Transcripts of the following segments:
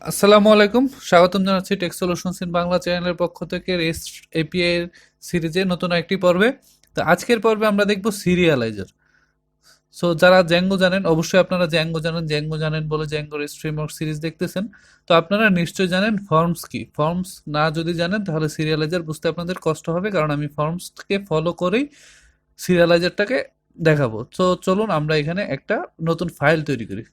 আসসালামু আলাইকুম, স্বাগতম জানাচ্ছি টেক সলিউশনস ইন বাংলা চ্যানেলের পক্ষ থেকে রেস্ট এপিআই এর সিরিজে নতুন একটি পর্বে। তো আজকের পর্বে আমরা দেখব সিরিয়ালাইজার। সো যারা জ্যাঙ্গো জানেন, অবশ্যই আপনারা জ্যাঙ্গো জানেন বলে জ্যাঙ্গো রেস্ট ফ্রেমওয়ার্ক সিরিজ দেখতেছেন। তো আপনারা নিশ্চয়ই জানেন ফর্মস কি। ফর্মস না যদি জানেন তাহলে সিরিয়ালাইজার বুঝতে আপনাদের কষ্ট হবে, কারণ আমি ফর্মসকে ফলো করেই সিরিয়ালাইজারটাকে দেখাবো। তো চলুন আমরা এখানে একটা নতুন ফাইল তৈরি করি।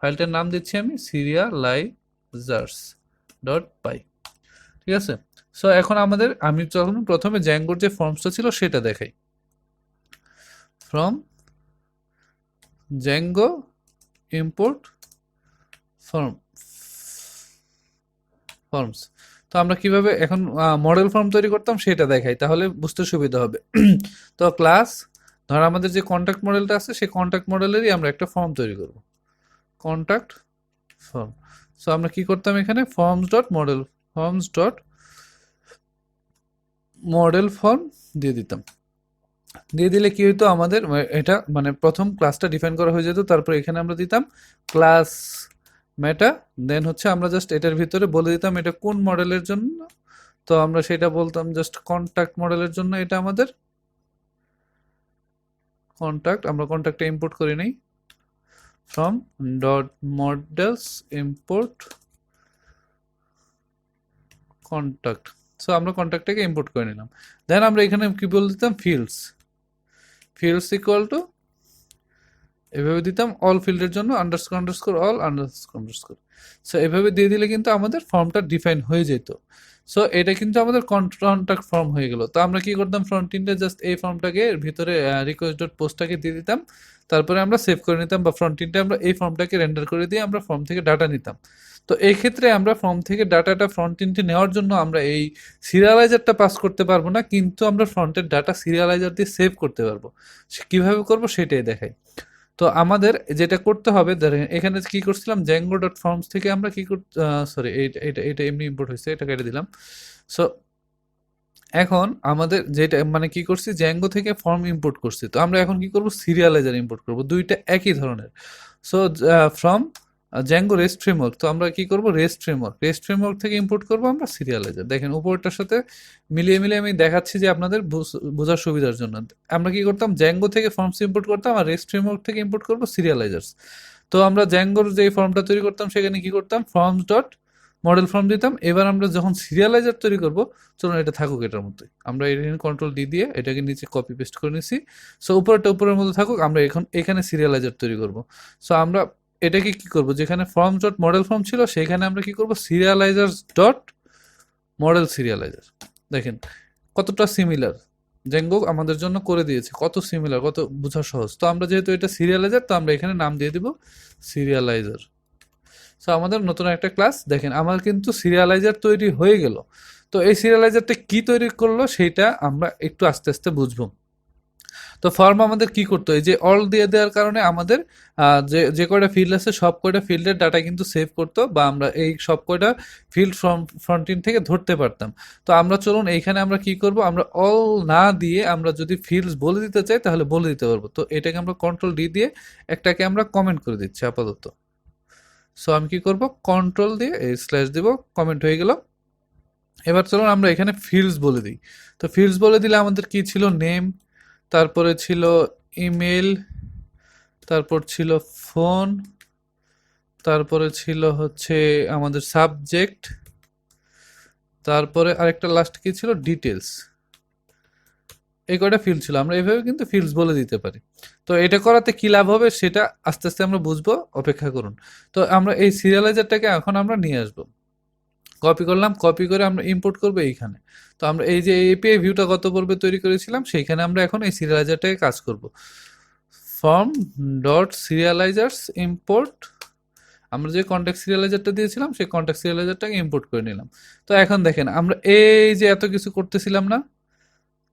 ফাইলটার নাম দিচ্ছি আমি serializers ডট পাই। ঠিক আছে। সো এখন আমি যখন প্রথমে জ্যাঙ্গোর যে ফর্মসটা ছিল সেটা দেখাই। From Zango import form forms. তো আমরা কিভাবে এখন মডেল ফর্ম তৈরি করতাম সেটা দেখাই, তাহলে বুঝতে সুবিধা হবে। তো ক্লাস, ধর আমাদের যে কন্ট্যাক্ট মডেলটা আছে সেই কন্ট্যাক্ট মডেলেরই আমরা একটা ফর্ম তৈরি করব, কন্ট্যাক্ট ফর্ম। সো আমরা কি করতাম এখানে ফর্মস ডট মডেল ফর্ম দিয়ে দিতাম। দিয়ে দিলে কি হইতো, আমাদের এটা মানে প্রথম ক্লাসটা ডিফাইন করা হয়ে যেত। তারপর এখানে আমরা দিতাম ক্লাস মেটা, দেন হচ্ছে আমরা জাস্ট এটার ভিতরে বলে দিতাম এটা কোন মডেলের জন্য। তো আমরা সেটা বলতাম জাস্ট কন্ট্যাক্ট মডেলের জন্য, এটা আমাদের কন্ট্যাক্ট। আমরা কন্ট্যাক্টটা ইম্পোর্ট করে নিই from dot models import contact. So আমরা কন্ট্যাক্টটাকে ইম্পোর্ট করে নিলাম। দেন আমরা এখানে কি বলে দিতাম, ফিল্ডস ইকুয়াল টু, এভাবে দিতাম অল ফিল্ডের জন্য underscore underscore all underscore underscore. So এভাবে দিয়ে দিলে কিন্তু আমাদের ফর্মটা ডিফাইন হয়ে যেত। সো এটা কিন্তু আমাদের কন্ট্যাক্ট ফর্ম হয়ে গেল। তো আমরা কি করতাম, ফ্রন্ট এন্ডে জাস্ট এই ফর্মটাকে এর ভিতরে রিকোয়েস্ট ডট পোস্টটাকে দিয়ে দিতাম। তারপরে আমরা সেভ করে নিতাম, বা ফ্রন্ট এন্ডে আমরা এই ফর্মটাকে রেন্ডার করে দিয়ে আমরা ফর্ম থেকে ডাটা নিতাম। তো এই ক্ষেত্রে আমরা ফর্ম থেকে ডাটাটা ফ্রন্ট এন্ডে নেওয়ার জন্য আমরা এই সিরিয়ালাইজারটা পাস করতে পারবো না, কিন্তু আমরা ফ্রন্টের ডাটা সিরিয়ালাইজার দিয়ে সেভ করতে পারবো। কিভাবে করবো সেটাই দেখাই। তো আমাদের যেটা করতে হবে, ধরেন এখানে কি করছিলাম, জ্যাঙ্গো ডট ফর্মস থেকে আমরা কি সরি, এটা এটা এমনি ইম্পোর্ট হয়েছে, এটা কেটে দিলাম। সো এখন আমাদের যেটা মানে কি করছি, জ্যাঙ্গো থেকে ফর্ম ইম্পোর্ট করছি। তো আমরা এখন কি করব, সিরিয়ালাইজার ইম্পোর্ট করব, দুইটা একই ধরনের। So from Zango rest framework, তো আমরা কি করব, রেস্ট ফ্রেমওয়ার্ক থেকে ইম্পোর্ট করব আমরা সিরিয়ালাইজার। দেখেন উপরটার সাথে মিলিয়ে মিলিয়ে আমি দেখাচ্ছি যে আপনাদের বোঝার সুবিধার জন্য। আমরা কি করতাম, জ্যাঙ্গো থেকে ফর্মস ইম্পোর্ট করতাম, আর রেস্ট ফ্রেমওয়ার্ক থেকে ইম্পোর্ট করব সিরিয়ালাইজার্স। তো আমরা জ্যাঙ্গোর যে ফর্মটা তৈরি করতাম সেখানে কি করতাম, ফর্মস ডট মডেল ফর্ম দিতাম। এবার আমরা যখন সিরিয়ালাইজার তৈরি করব, চলুন এটা থাকুক এটার মধ্যে, আমরা এটা কন্ট্রোল ডি দিয়ে এটাকে নিচে কপি পেস্ট করে নিছি। সো উপরটা উপরের মধ্যে থাকুক, আমরা এখন এখানে সিরিয়ালাইজার তৈরি করব। সো আমরা এটাকে কি করব, যেখানে ফর্ম ডট মডেল ফর্ম ছিল সেখানে আমরা কি করব, সিরিয়ালাইজার ডট মডেল সিরিয়ালাইজার। দেখেন কতটা সিমিলার, জেঙ্গো আমাদের জন্য করে দিয়েছে, কত সিমিলার, কত বোঝা সহজ। তো আমরা যেহেতু এটা সিরিয়ালাইজার, তো আমরা এখানে নাম দিয়ে দিব সিরিয়ালাইজার। সো আমাদের নতুন একটা ক্লাস, দেখেন আমার কিন্তু সিরিয়ালাইজার তৈরি হয়ে গেল। তো এই সিরিয়ালাইজারটা কি তৈরি করলো সেটা আমরা একটু আস্তে আস্তে বুঝবো। তো ফর্ম আমাদের কি করতো, এই যে অল দিয়ে দেওয়ার কারণে আমাদের যে যে কয়টা ফিল্ড আছে সব কয়টা ফিল্ডের ডাটা কিন্তু সেভ করতো, বা আমরা এই সব কয়টা ফিল্ড ফ্রন্ট এন্ড থেকে ধরতে পারতাম। তো আমরা চলুন এইখানে আমরা কি করব, আমরা অল না দিয়ে আমরা যদি ফিল্ডস বলে দিতে চাই তাহলে বলে দিতে পারবো। তো এটাকে আমরা কন্ট্রোল ডি দিয়ে একটাকে আমরা কমেন্ট করে দিচ্ছি আপাতত। সো আমি কি করব, কন্ট্রোল দিয়ে এই স্ল্যাশ দিব, কমেন্ট হয়ে গেল। এবার চলুন আমরা এখানে ফিল্ডস বলে দিই। তো ফিল্ডস বলে দিলে আমাদের কি ছিল, নেম, তারপরে ছিল ইমেল, তারপর ছিল ফোন, তারপরে ছিল হচ্ছে আমাদের সাবজেক্ট, তারপরে আরেকটা লাস্ট কি ছিল, ডিটেলস। এই কয়টা ফিল্ড ছিল, আমরা এইভাবে কিন্তু ফিল্ডস বলে দিতে পারি। তো এটা করাতে কি লাভ হবে সেটা আস্তে আস্তে আমরা বুঝবো, অপেক্ষা করুন। তো আমরা এই সিরিয়ালাইজারটাকে এখন আমরা নিয়ে আসবো, কপি করলাম, কপি করে আমরা ইম্পোর্ট করবো এইখানে। তো আমরা এই যে এপিআই ভিউটা গত পর্বে তৈরি করেছিলাম সেইখানে আমরা এখন এই সিরিয়ালাইজারটাকে কাজ করব। ফর্ম ডট সিরিয়ালাইজার্স ইম্পোর্ট, আমরা যে কন্ট্যাক্ট সিরিয়ালাইজারটা দিয়েছিলাম সেই কন্ট্যাক্ট সিরিয়ালাইজারটাকে ইম্পোর্ট করে নিলাম। তো এখন দেখেন আমরা এই যে এত কিছু করতেছিলাম না,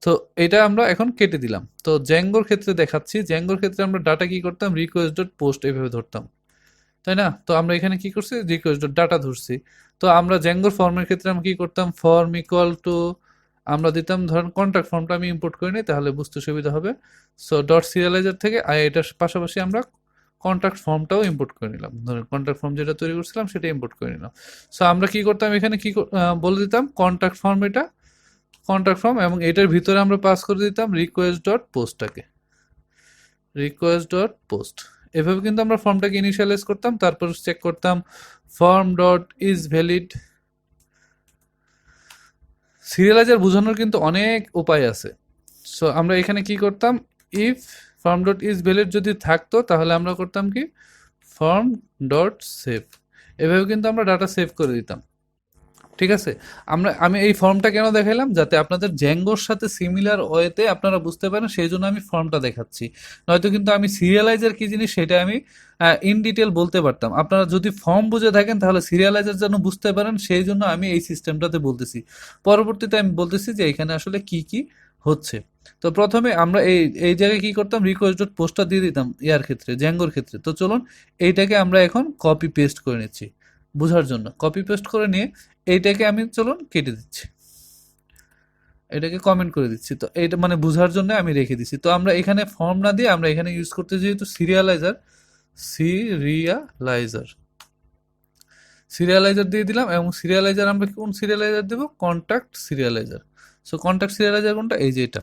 তো এটা আমরা এখন কেটে দিলাম। তো জ্যাঙ্গোর ক্ষেত্রে দেখাচ্ছি, জ্যাঙ্গোর ক্ষেত্রে আমরা ডাটা কি করতাম, রিকোয়েস্ট ডট পোস্ট এভাবে ধরতাম, তাই না? তো আমরা এখানে কি করছি, রিকোয়েস্ট ডট ডাটা ধরছি। তো আমরা জ্যাঙ্গোর ফর্মের ক্ষেত্রে আমরা কি করতাম, ফর্ম ইকুয়াল টু আমরা দিতাম, ধরেন কন্ট্যাক্ট ফর্মটা আমি ইম্পোর্ট করে নিই তাহলে বুঝতে সুবিধা হবে। সো ডট সিরিয়ালাইজার থেকে আর এটার পাশাপাশি আমরা কন্ট্যাক্ট ফর্মটাও ইম্পোর্ট করে নিলাম, ধরেন কন্ট্যাক্ট ফর্ম যেটা তৈরি করছিলাম সেটা ইম্পোর্ট করে নিলাম। সো আমরা কি করতাম এখানে বলে দিতাম কন্ট্যাক্ট ফর্ম, এটা কন্ট্যাক্ট ফর্ম, এবং এটার ভিতরে আমরা পাস করে দিতাম রিকোয়েস্ট ডট পোস্টটাকে, রিকোয়েস্ট ডট পোস্ট। এভাবে কিন্তু আমরা ফর্মটাকে ইনিশিয়ালাইজ করতাম, তারপর চেক করতাম form dot is valid. Serializer বোঝানোর কিন্তু অনেক উপায় আছে। সো আমরা এখানে কি করতাম, if form dot is valid যদি থাকতো তাহলে আমরা করতাম কি ফর্ম ডট সেভ, এভাবে কিন্তু আমরা ডাটা সেভ করে দিতাম। ঠিক আছে, আমি এই ফর্মটা কেন দেখাইলাম, যাতে আপনাদের জ্যাঙ্গোর সাথে সিমিলার ওয়েতে আপনারা বুঝতে পারেন, সেই জন্য আমি ফর্মটা দেখাচ্ছি। নয়তো কিন্তু আমি সিরিয়ালাইজার কি জিনিস সেটা আমি ইন ডিটেল বলতে পারতাম। আপনারা যদি ফর্ম বুঝে থাকেন তাহলে সিরিয়ালাইজার যেন বুঝতে পারেন, সেই জন্য আমি এই সিস্টেমটাতে বলতেছি। পরবর্তীতে আমি বলতেছি যে এখানে আসলে কি কি হচ্ছে। তো প্রথমে আমরা এই এই জায়গায় কি করতাম, রিকোয়েস্ট ডট পোস্টটা দিয়ে দিতাম ইয়ার ক্ষেত্রে, জ্যাঙ্গোর ক্ষেত্রে। তো চলুন এইটাকে আমরা এখন কপি পেস্ট করে নিচ্ছি বোঝার জন্য। কপি পেস্ট করে নিয়ে এইটাকে আমি চলুন কেটে দিচ্ছি, এটাকে কমেন্ট করে দিচ্ছি। তো এইটা মানে বোঝার জন্য আমি রেখে দিচ্ছি। তো আমরা এখানে ফর্ম না দিয়ে আমরা এখানে ইউজ করতে যেহেতু সিরিয়ালাইজার, সিরিয়ালাইজার সিরিয়ালাইজার দিয়ে দিলাম। এবং সিরিয়ালাইজার আমরা কোন সিরিয়ালাইজার দেবো, কন্ট্যাক্ট সিরিয়ালাইজার। সো কন্ট্যাক্ট সিরিয়ালাইজার কোনটা, এই যে এটা।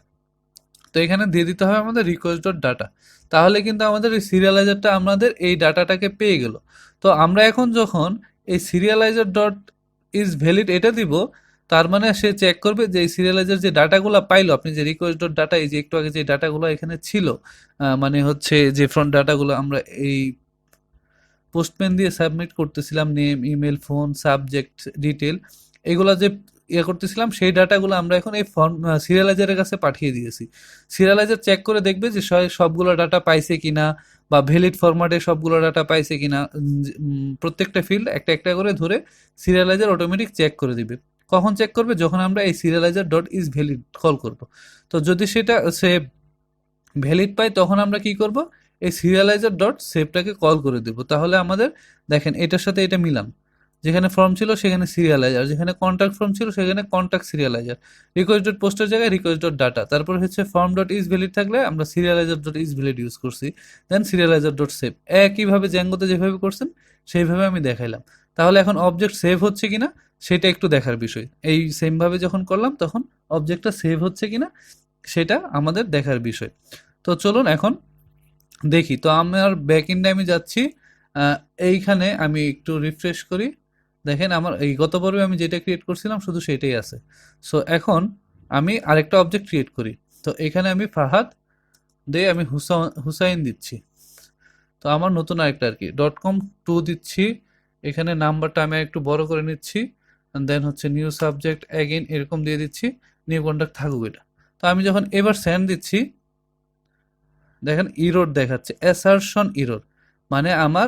তো এখানে দিয়ে দিতে হবে আমাদের রিকোয়েস্ট ডট ডাটা, তাহলে কিন্তু আমাদের এই সিরিয়ালাইজারটা আমাদের এই ডাটাটাকে পেয়ে গেল। তো আমরা এখন যখন এই সিরিয়ালাইজার ডট ইজ ভ্যালিড এটা দিব, তার মানে সে চেক করবে যে এই সিরিয়ালাইজার যে ডাটাগুলো পাইলো, আপনি যে রিকোয়েস্ট ডট ডাটা, এই যে একটু আগে যে ডাটাগুলো এখানে ছিল, মানে হচ্ছে যে ফ্রন্ট ডাটাগুলো আমরা এই পোস্টম্যান দিয়ে সাবমিট করতেছিলাম, name, email, phone, subject, detail, এগুলো যে করতেছিলাম, সেই ডাটাগুলো আমরা এখন এই ফর্ম সিরিয়ালাইজারের কাছে পাঠিয়ে দিয়েছি। সিরিয়ালাইজার চেক করে দেখবে যে সবগুলো ডাটা পাইছে কিনা, বা ভ্যালিড ফরম্যাটে সবগুলো ডাটা পাইছে কিনা। প্রত্যেকটা ফিল্ড একটা একটা করে ধরে সিরিয়ালাইজার অটোমেটিক চেক করে দিবে। কখন চেক করবে, যখন আমরা এই সিরিয়ালাইজার ডট ইজ ভ্যালিড কল করব। তো যদি সেটা সে ভ্যালিড পাই, তখন আমরা কি করব, এই সিরিয়ালাইজার ডট সেভটাকে কল করে দেব। তাহলে আমাদের দেখেন এটার সাথে এটা মিলাম, যেখানে ফর্ম ছিল সেখানে সিরিয়ালাইজার, যেখানে কন্ট্যাক্ট ফর্ম ছিল সেখানে কন্ট্যাক্ট সিরিয়ালাইজার, রিকোয়েস্ট ডট পোস্টের জায়গায় রিকোয়েস্ট ডট ডাটা, তারপর হচ্ছে ফর্ম ডট ইজ ভ্যালিড থাকলে আমরা সিরিয়ালাইজার ডট ইজ ভ্যালিড ইউজ করছি, দেন সিরিয়ালাইজার ডট সেভ। একইভাবে জ্যাঙ্গোতে যেভাবে করছেন সেইভাবে আমি দেখাইলাম। তাহলে এখন অবজেক্ট সেভ হচ্ছে কিনা সেটা একটু দেখার বিষয়। এই সেমভাবে যখন করলাম তখন অবজেক্টটা সেভ হচ্ছে কিনা সেটা আমাদের দেখার বিষয়। তো চলুন এখন দেখি। তো আমার ব্যাক এন্ডে আমি যাচ্ছি, এইখানে আমি একটু রিফ্রেশ করি। দেখেন আমার এই গত পর্বে আমি যেটা ক্রিয়েট করছিলাম শুধু সেটাই আছে। সো এখন আমি আরেকটা অবজেক্ট ক্রিয়েট করি। তো এখানে আমি ফাহাদ দিয়ে আমি হুসাইন দিচ্ছি। তো আমার নতুন আরেকটা আর কি .com2 দিচ্ছি। এখানে নাম্বারটা আমি একটু বড় করে নিচ্ছি, দেন হচ্ছে নিউ সাবজেক্ট অ্যাগেন এরকম দিয়ে দিচ্ছি, নিউ কন্ট্যাক্ট থাকুক এটা। তো আমি যখন এবার সেন্ড দিচ্ছি, দেখেন ইরোর দেখাচ্ছে, অ্যাসারশন ইরোর, মানে আমার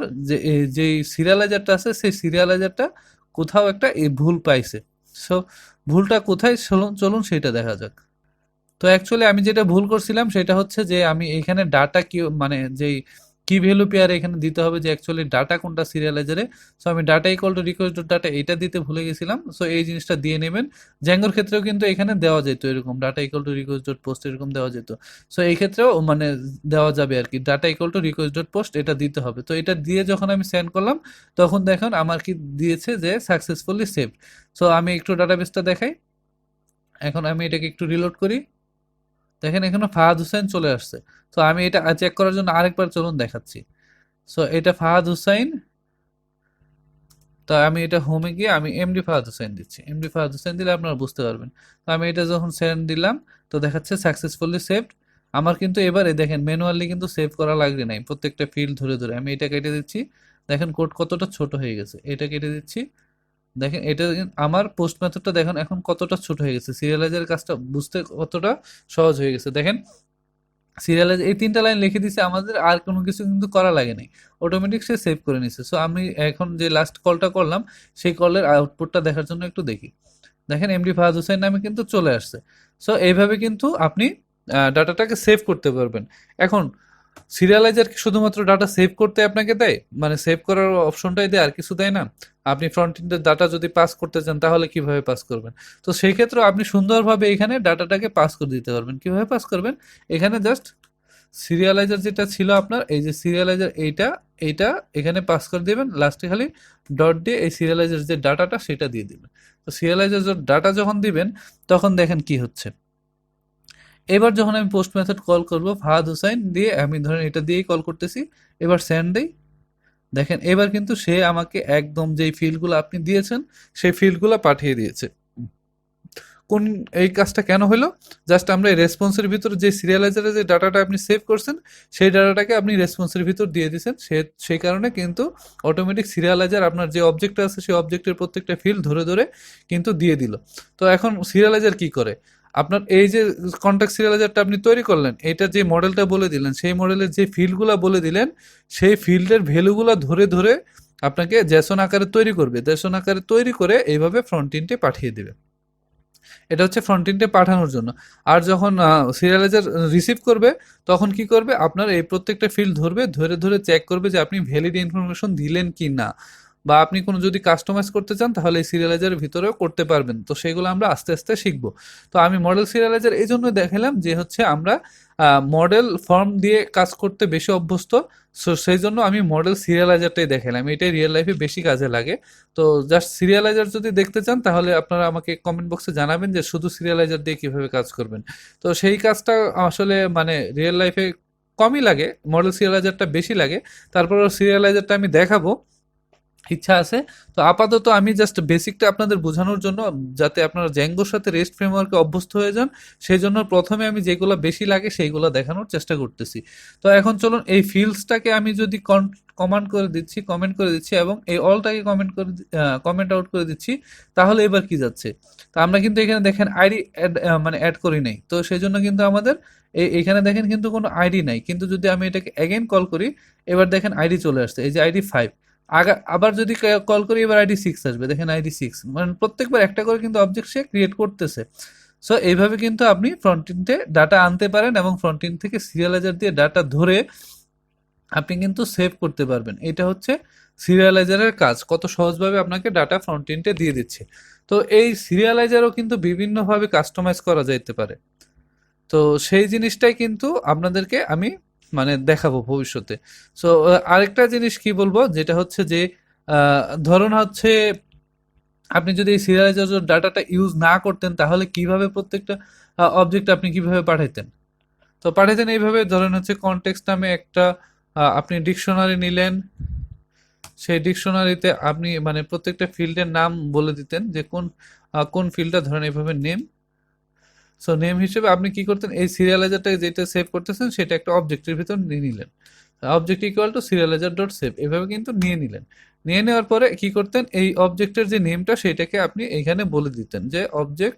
যে সিরিয়ালাইজারটা আছে সেই সিরিয়ালাইজারটা কোথাও একটা ভুল পাইছে। সো ভুলটা কোথায় চলুন সেটা দেখা যাক। তো অ্যাকচুয়ালি আমি যেটা ভুল করছিলাম সেটা হচ্ছে যে আমি এখানে ডাটা কি মানে যেই কি ভ্যালু পেয়ার এখানে দিতে হবে, যে অ্যাকচুয়ালি ডাটা কোনটা সিরিয়ালাইজারে। সো আমি data equal to request dot data এটা দিতে ভুলে গেছিলাম। সো এই জিনিসটা দিয়ে নেবেন। জ্যাঙ্গোর ক্ষেত্রেও কিন্তু এখানে দেওয়া যেত এরকম data equal to request dot post এরকম দেওয়া যেত। সো এই ক্ষেত্রেও মানে দেওয়া যাবে আর কি, data equal to request dot post এটা দিতে হবে। তো এটা দিয়ে যখন আমি সেন্ড করলাম তখন দেখুন আমার কি দিয়েছে যে সাকসেসফুলি সেভড। সো আমি একটু ডাটাবেসটা দেখাই। এখন আমি এটাকে একটু রিলোড করি। দেখেন এখানে ফাহাদ হুসাইন চলে আসছে। তো আমি এটা চেক করার জন্য আরেকবার চলুন দেখাচ্ছি। সো এটা ফাহাদ হুসাইন। তো আমি এটা হোমে গিয়ে আমি এমডি ফাহাদ হুসাইন দিচ্ছি, এমডি ফাহাদ হুসাইন দিলে আপনারা বুঝতে পারবেন। তো আমি এটা যখন সেন্ড দিলাম তো দেখাচ্ছে সাকসেসফুলি সেভড। আমার কিন্তু এবারে দেখেন ম্যানুয়ালি কিন্তু সেভ করা লাগবে নাই, প্রত্যেকটা ফিল্ড ধরে ধরে আমি এটা কেটে দিচ্ছি। দেখেন কোড কতটা ছোট হয়ে গেছে, এটা কেটে দিচ্ছি। দেখেন এটা আমার পোস্ট মেথডটা দেখেন এখন কতটা ছোট হয়ে গেছে, সিরিয়ালাইজারের কাজটা বুঝতে কতটা সহজ হয়ে গেছে। দেখেন সিরিয়ালাইজ এই 3টা লাইন লিখে দিছে, আমাদের আর কোনো কিছু কিন্তু করা লাগে নাই, অটোমেটিক সে সেভ করে নিছে। সো আমি এখন যে লাস্ট কলটা করলাম সেই কলের আউটপুটটা দেখার জন্য একটু দেখি। দেখেন এমডি ফাহাদ হোসেন নামে কিন্তু চলে আসছে। সো এইভাবে কিন্তু আপনি ডাটাটাকে সেভ করতে পারবেন। এখন সিরিয়ালাইজার কি শুধুমাত্র ডাটা সেভ করতে আপনাকে দেয়, মানে সেভ করার অপশনটাই দেয়, আর কিছু দেয় না? আপনি ফ্রন্ট এন্ডের ডাটা যদি পাস করতে চান তাহলে কিভাবে পাস করবেন? তো সেই ক্ষেত্রে আপনি সুন্দরভাবে এখানে ডাটাটাকে পাস করে দিতে পারবেন। কিভাবে পাস করবেন? এখানে জাস্ট সিরিয়ালাইজার যেটা ছিল আপনার, এই যে সিরিয়ালাইজার এইটা এইটা এখানে পাস করে দেবেন, লাস্টে খালি ডট দিয়ে এই সিরিয়ালাইজার যে ডাটাটা সেটা দিয়ে দিবেন। তো সিরিয়ালাইজার ডাটা যখন দিবেন তখন দেখেন কি হচ্ছে। এবার যখন আমি পোস্ট মেথড কল করব ফাহাদ হুসাইন দিয়ে, আমি ধরেন এটা দিয়েই কল করতেছি, এবার সেন্ড দেই, দেখেন এবার কিন্তু সে আমাকে একদম যেই ফিল্ডগুলো আপনি দিয়েছেন সেই ফিল্ডগুলো পাঠিয়ে দিয়েছে। কোন এই কাজটা কেন হলো? জাস্ট আমরা এই রেসপন্সের ভিতর যে সিরিয়ালাইজারে যে ডাটাটা আপনি সেভ করছেন সেই ডাটাটাকে আপনি রেসপন্সের ভিতর দিয়ে দিয়েছেন, সেই কারণে কিন্তু অটোমেটিক সিরিয়ালাইজার আপনার যে অবজেক্টটা আছে সেই অবজেক্টের প্রত্যেকটা ফিল্ড ধরে ধরে কিন্তু দিয়ে দিল। তো এখন সিরিয়ালাইজার কি করে, আপনার এই যে কন্ট্যাক্ট সিরিয়ালাইজারটা আপনি তৈরি করলেন, এটা যে মডেলটা বলে দিলেন সেই মডেলের যে ফিল্ডগুলো বলে দিলেন সেই ফিল্ডের ভ্যালুগুলো ধরে ধরে আপনাকে জেসন আকারে তৈরি করবে, জেসন আকারে তৈরি করে এইভাবে ফ্রন্ট এন্ডে পাঠিয়ে দেবে। এটা হচ্ছে ফ্রন্ট এন্ডে পাঠানোর জন্য। আর যখন সিরিয়ালাইজার রিসিভ করবে তখন কি করবে, আপনার এই প্রত্যেকটা ফিল্ড ধরবে, ধরে ধরে চেক করবে যে আপনি ভ্যালিড ইনফরমেশন দিলেন কি না, বা আপনি কোনো যদি কাস্টমাইজ করতে চান তাহলে এই সিরিয়ালাইজারের ভিতরেও করতে পারবেন। তো সেগুলো আমরা আস্তে আস্তে শিখবো। তো আমি মডেল সিরিয়ালাইজার এই জন্য দেখালাম যে হচ্ছে আমরা মডেল ফর্ম দিয়ে কাজ করতে বেশি অভ্যস্ত, সো সেই জন্য আমি মডেল সিরিয়ালাইজারটাই দেখালাম, এটাই রিয়েল লাইফে বেশি কাজে লাগে। তো জাস্ট সিরিয়ালাইজার যদি দেখতে চান তাহলে আপনারা আমাকে কমেন্ট বক্সে জানাবেন যে শুধু সিরিয়ালাইজার দিয়ে কিভাবে কাজ করবেন। তো সেই কাজটা আসলে মানে রিয়েল লাইফে কমই লাগে, মডেল সিরিয়ালাইজারটা বেশি লাগে। তারপর সিরিয়ালাইজারটা আমি দেখাবো, ইচ্ছা আছে। তো আপাতত আমি জাস্ট বেসিকটা আপনাদের বোঝানোর জন্য, যাতে আপনারা জ্যাঙ্গোর সাথে রেস্ট ফ্রেমওয়ার্কে অভ্যস্ত হয়ে যান, সেই জন্য প্রথমে আমি যেগুলো বেশি লাগে সেইগুলো দেখানোর চেষ্টা করতেছি। তো এখন চলুন এই ফিল্ডসটাকে আমি যদি কমেন্ট করে দিচ্ছি এবং এই অলটাকে কমেন্ট আউট করে দিচ্ছি, তাহলে এবার কি যাচ্ছে? তো আমরা কিন্তু এখানে দেখেন আইডি মানে অ্যাড করি নাই, তো সেই জন্য কিন্তু আমাদের এখানে দেখেন কিন্তু কোনো আইডি নাই। কিন্তু যদি আমি এটাকে অ্যাগেন কল করি, এবার দেখেন আইডি চলে আসছে, এই যে আইডি 5। আবার যদি কল করি এবার আইডি 6 আসবে, দেখেন আইডি 6, মানে প্রত্যেকবার একটা করে কিন্তু অবজেক্ট সে ক্রিয়েট করতেছে। সো এইভাবে কিন্তু আপনি ফ্রন্ট এন্ডে ডাটা আনতে পারেন এবং ফ্রন্ট এন্ড থেকে সিরিয়ালাইজার দিয়ে ডাটা ধরে আপনি কিন্তু সেভ করতে পারবেন। এটা হচ্ছে সিরিয়ালাইজারের কাজ, কত সহজভাবে আপনাকে ডাটা ফ্রন্ট এন্ডে দিয়ে দিচ্ছে। তো এই সিরিয়ালাইজারও কিন্তু বিভিন্নভাবে কাস্টমাইজ করা যেতে পারে। তো সেই জিনিসটাই কিন্তু আপনাদেরকে আমি মানে দেখাবো ভবিষ্যতে। সো আরেকটা জিনিস কি বলবো, যেটা হচ্ছে যে ধরুন হচ্ছে আপনি যদি এই সিরিয়ালাইজার ডাটাটা ইউজ না করতেন তাহলে কিভাবে প্রত্যেকটা অবজেক্ট আপনি কিভাবে পাঠাইতেন? তো পাঠাইতেন এইভাবে, ধরেন হচ্ছে কনটেক্সট নামে একটা আপনি ডিকশনারি নিলেন, সেই ডিকশনারিতে আপনি মানে প্রত্যেকটা ফিল্ডের নাম বলে দিতেন যে কোন ফিল্ডটা, ধরেন এইভাবে নেম। সো নেম হিসেবে আপনি কি করতেন, এই সিরিয়ালাইজারটা যেটা সেভ করতেছেন সেটা একটা অবজেক্টের ভিতর নিয়ে নিলেন, object equal to serializer dot save, এভাবে কিন্তু নিয়ে নিলেন। নিয়ে নেওয়ার পরে কি করতেন, এই অবজেক্টের যে নেমটা সেটাকে আপনি এখানে বলে দিতেন যে অবজেক্ট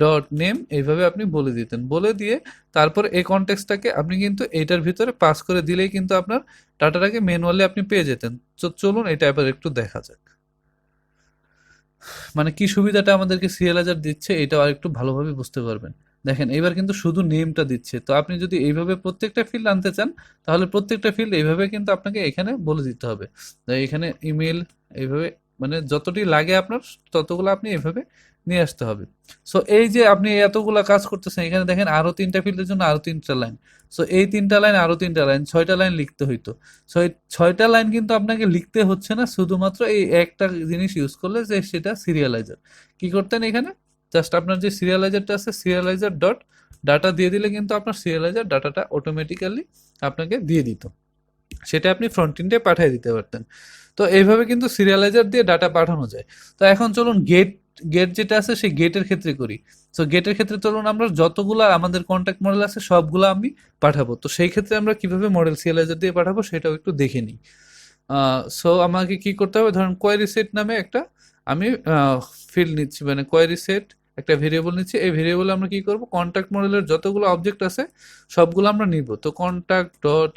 ডট নেম, এইভাবে আপনি বলে দিতেন। বলে দিয়ে তারপর এই কনটেক্সটটাকে আপনি কিন্তু এইটার ভিতরে পাস করে দিলেই কিন্তু আপনার ডাটাটাকে ম্যানুয়ালি আপনি পেয়ে যেতেন। তো চলুন এটা এবার একটু দেখা যাক, মানে কি সুবিধাটা আমাদেরকে সিরিয়ালাইজার দিচ্ছে এটা আর একটু ভালোভাবে বুঝতে পারবেন। দেখেন এবার কিন্তু শুধু নেমটা দিচ্ছে। তো আপনি যদি এইভাবে প্রত্যেকটা ফিল্ড আনতে চান তাহলে প্রত্যেকটা ফিল্ড এইভাবে কিন্তু আপনাকে এখানে বলে দিতে হবে। এখানে ইমেল এইভাবে, মানে যতটি লাগে আপনার ততগুলো আপনি এইভাবে নিয়ে আসতে হবে। সো এই যে আপনি এতগুলা কাজ করতেছেন, এখানে দেখেন আরো 3টা ফিল্ডের জন্য আরো 3টা লাইন। সো এই 3টা লাইন আরো 3টা লাইন, 6টা লাইন লিখতে হইতো। সো এই 6টা লাইন কিন্তু আপনাকে লিখতে হচ্ছে না, শুধুমাত্র এই একটা জিনিস ইউজ করলে, যে সেটা সিরিয়ালাইজার। কি করতেন এখানে, জাস্ট আপনার যে সিরিয়ালাইজারটা আছে সিরিয়ালাইজার ডট ডাটা দিয়ে দিলে কিন্তু আপনার সিরিয়ালাইজার ডাটাটা অটোমেটিক্যালি আপনাকে দিয়ে দিত, সেটা আপনি ফ্রন্ট এন্ডে পাঠিয়ে দিতে পারতেন। তো এইভাবে কিন্তু সিরিয়ালাইজার দিয়ে ডাটা পাঠানো যায়। তো এখন চলুন গেট গেট যেটা আছে সেই গেটের ক্ষেত্রে করি। সো গেটের ক্ষেত্রে চলুন আমরা যতগুলা আমাদের কন্ট্যাক্ট মডেল আছে সবগুলো আমি পাঠাবো। তো সেই ক্ষেত্রে আমরা কিভাবে মডেল সিরিয়ালাইজার দিয়ে পাঠাবো সেটাও একটু দেখে নিই। সো আমাকে কি করতে হবে, ধরুন কোয়েরি সেট নামে একটা আমি ফিল্ড নিচ্ছি, মানে কোয়েরি সেট একটা ভেরিয়েবল নিচ্ছি। এই ভেরিয়েবলে আমরা কি করব, কন্ট্যাক্ট মডেলের যতগুলো অবজেক্ট আছে সবগুলো আমরা নিব। তো contact dot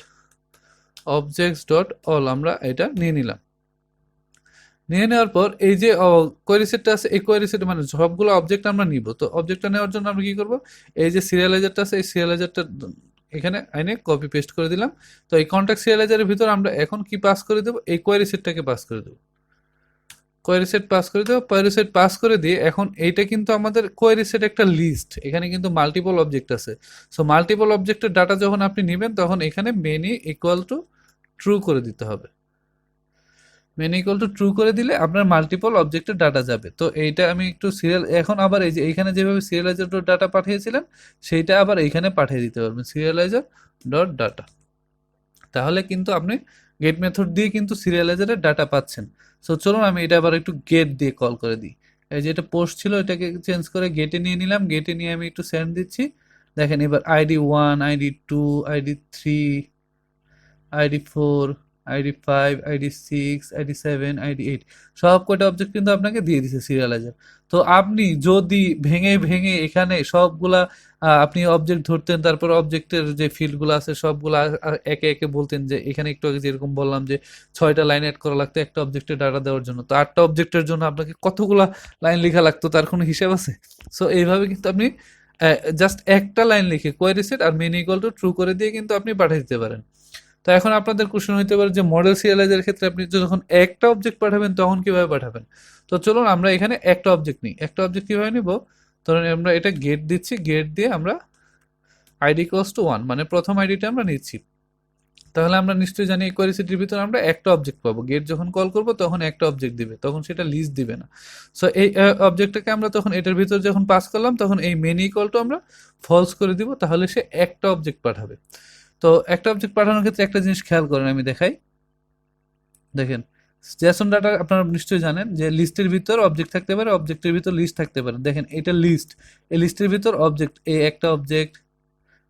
objects dot all আমরা এটা নিয়ে নিলাম। নিয়ে নেওয়ার পর এই যে কোয়েরি সেটটা আছে, এই কোয়েরি সেট মানে সবগুলো অবজেক্ট আমরা নিব। তো অবজেক্টটা নেওয়ার জন্য আমরা কি করব, এই যে সিরিয়ালাইজারটা আছে এই সিরিয়ালাইজারটা এখানে আইনে কপি পেস্ট করে দিলাম। তো এই কন্ট্যাক্ট সিরিয়ালাইজারের ভিতর আমরা এখন কি পাস করে দেবো, এই কোয়েরি সেটটাকে পাস করে দেবো। কোয়েরি সেট পাস করে দেবো। কোয়েরি সেট পাস করে দিয়ে এখন এইটা কিন্তু আমাদের কোয়েরি সেট একটা লিস্ট, এখানে কিন্তু মাল্টিপল অবজেক্ট আছে। সো মাল্টিপল অবজেক্টের ডাটা যখন আপনি নেবেন তখন এখানে মেনি ইকুয়াল টু ট্রু করে দিতে হবে। মেনি ইকুয়াল টু ট্রু করে দিলে আপনার মাল্টিপল অবজেক্টের ডাটা যাবে। তো এইটা আমি একটু সিরিয়াল, এখন আবার এই যে এইখানে যেভাবে সিরিয়ালাইজার ডট ডাটা পাঠিয়েছিলেন সেইটা আবার এইখানে পাঠিয়ে দিতে পারবেন, সিরিয়ালাইজার ডট ডাটা। তাহলে কিন্তু আপনি গেট মেথড দিয়ে কিন্তু সিরিয়ালাইজারের ডাটা পাচ্ছেন। সো চলুন আমি এটা আবার একটু গেট দিয়ে কল করে দিই। এই যে এটা পোস্ট ছিল এটাকে চেঞ্জ করে গেটে নিয়ে নিলাম, গেটে নিয়ে আমি একটু সেন্ড দিচ্ছি। দেখেন এবার ID1, ID2, ID3, ID4, ID5, ID6, ID7, ID8 সব কয়টা অবজেক্ট কিন্তু আপনাকে দিয়ে দিছে সিরিয়ালাইজার। তো আপনি যদি ভেঙে ভেঙে এখানে সবগুলা আপনি অবজেক্ট ধরতেন, তারপর অবজেক্টের যে ফিল্ডগুলো আছে সবগুলা একে একে বলতেন, যে এখানে একটু আগে যেরকম বললাম যে 6টা লাইন অ্যাড করা লাগতো একটা অবজেক্টের ডাটা দেওয়ার জন্য, তো 8টা অবজেক্টের জন্য আপনাকে কতগুলা লাইন লেখা লাগতো তার কোনো হিসাব আছে? সো এইভাবে কিন্তু আপনি জাস্ট একটা লাইন লিখে কোয়েরি সেট আর মেন ইকুয়াল টু ট্রু করে দিয়ে কিন্তু আপনি পাঠিয়ে দিতে পারেন। তো এখন আপনাদের কোশ্চেন হইতে পারে যে মডেল সিরিয়ালাইজের ক্ষেত্রে আপনি যখন একটা অবজেক্ট পাঠাবেন তখন কিভাবে পাঠাবেন? তো চলুন আমরা এখানে একটা অবজেক্ট নিই। একটা অবজেক্ট কিভাবে নিব? ধরুন আমরা এটা গেট দিচ্ছি, গেট দিয়ে আমরা আইডি ইকুয়ালস টু 1 মানে প্রথম আইডিটা আমরা নিচ্ছি। তাহলে আমরা নিশ্চয়ই জানি কোয়েরি সেটের ভিতরে আমরা একটা অবজেক্ট পাবো। গেট যখন কল করব তখন একটা অবজেক্ট দিবে, তখন সেটা লিস্ট দিবে না। সো এই অবজেক্টটাকে আমরা তখন এটার ভিতরে যখন পাস করলাম তখন এই মেন ইকুয়ালটা আমরা ফলস করে দিব, তাহলে সে একটা অবজেক্ট পাঠাবে। তো একটা অবজেক্ট পাঠানোর ক্ষেত্রে একটা জিনিস খেয়াল করেন, আমি দেখাই। দেখেন জেসন ডাটা আপনারা নিশ্চয়ই জানেন যে লিস্টের ভিতর অবজেক্ট থাকতে পারে, অবজেক্টের ভিতর লিস্ট থাকতে পারে। দেখেন এটা লিস্ট, এই লিস্টের ভিতর অবজেক্ট, এই একটা অবজেক্ট,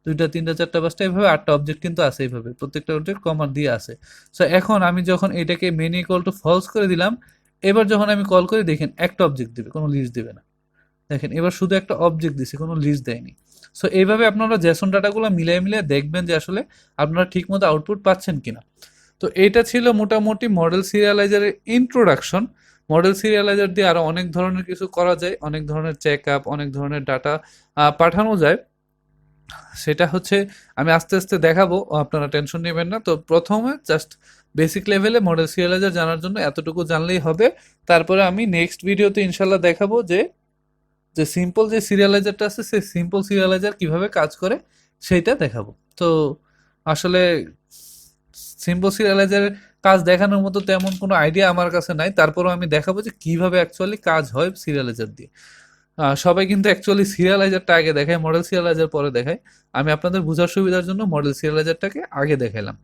দুইটা, তিনটা, চারটা, পাঁচটা, এইভাবে 8টা অবজেক্ট কিন্তু আছে, এইভাবে প্রত্যেকটা অবজেক্ট কমা দিয়ে আছে। সো এখন আমি যখন এটাকে মেন ইকুয়াল টু ফলস করে দিলাম, এবার যখন আমি কল করি দেখেন একটা অবজেক্ট দিবে, কোনো লিস্ট দিবে না। দেখেন এবার শুধু একটা অবজেক্ট দিছে, কোনো লিস্ট দেয়নি। সো এইভাবে আপনারা জেসন ডাটাগুলো মিলিয়ে মিলিয়ে দেখবেন যে আসলে আপনারা ঠিকমতো আউটপুট পাচ্ছেন কিনা। তো এইটা ছিল মোটামুটি মডেল সিরিয়ালাইজারের ইন্ট্রোডাকশন। মডেল সিরিয়ালাইজার দিয়ে আরো অনেক ধরনের কিছু করা যায়, অনেক ধরনের চেক আপ, অনেক ধরনের ডাটা পাঠানো যায়। সেটা হচ্ছে আমি আস্তে আস্তে দেখাবো, আপনারা টেনশন নেবেন না। তো প্রথমে জাস্ট বেসিক লেভেলে মডেল সিরিয়ালাইজার জানার জন্য এতটুকু জানলেই হবে। তারপরে আমি নেক্সট ভিডিওতে ইনশাল্লাহ দেখাবো যে যে সিম্পল যে সিরিয়ালাইজারটা আছে সেই সিম্পল সিরিয়ালাইজার কিভাবে কাজ করে সেইটা দেখাবো। তো আসলে সিম্পল সিরিয়ালাইজারের কাজ দেখানোর মতো তেমন কোনো আইডিয়া আমার কাছে নাই, তারপরেও আমি দেখাবো যে কিভাবে অ্যাকচুয়ালি কাজ হয় সিরিয়ালাইজার দিয়ে। সবাই কিন্তু অ্যাকচুয়ালি সিরিয়ালাইজারটা আগে দেখায়, মডেল সিরিয়ালাইজার পরে দেখায়। আমি আপনাদের বোঝার সুবিধার জন্য মডেল সিরিয়ালাইজারটাকে আগে দেখাইলাম।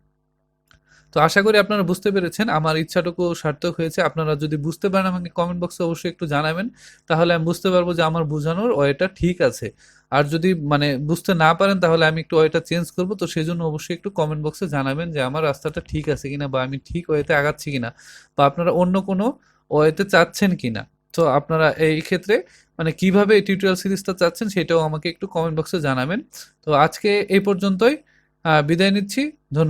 তো আশা করি আপনারা বুঝতে পেরেছেন, আমার ইচ্ছাটুকু সার্থক হয়েছে। আপনারা যদি বুঝতে পারেন আমাকে কমেন্ট বক্সে অবশ্যই একটু জানাবেন, তাহলে আমি বুঝতে পারবো যে আমার বোঝানোর ওয়েটা ঠিক আছে। আর যদি মানে বুঝতে না পারেন তাহলে আমি একটু ওয়েটা চেঞ্জ করব। তো সেই জন্য অবশ্যই একটু কমেন্ট বক্সে জানাবেন যে আমার রাস্তাটা ঠিক আছে কিনা, বা আমি ঠিক ওয়েতে আগাচ্ছি কিনা, বা আপনারা অন্য কোনো ওয়েতে চাচ্ছেন কিনা। তো আপনারা এই ক্ষেত্রে মানে কিভাবে এই টিউটোরিয়াল সিরিজটা চাচ্ছেন সেটাও আমাকে একটু কমেন্ট বক্সে জানাবেন। তো আজকে এই পর্যন্তই, বিদায় নিচ্ছি। ধন্যবাদ।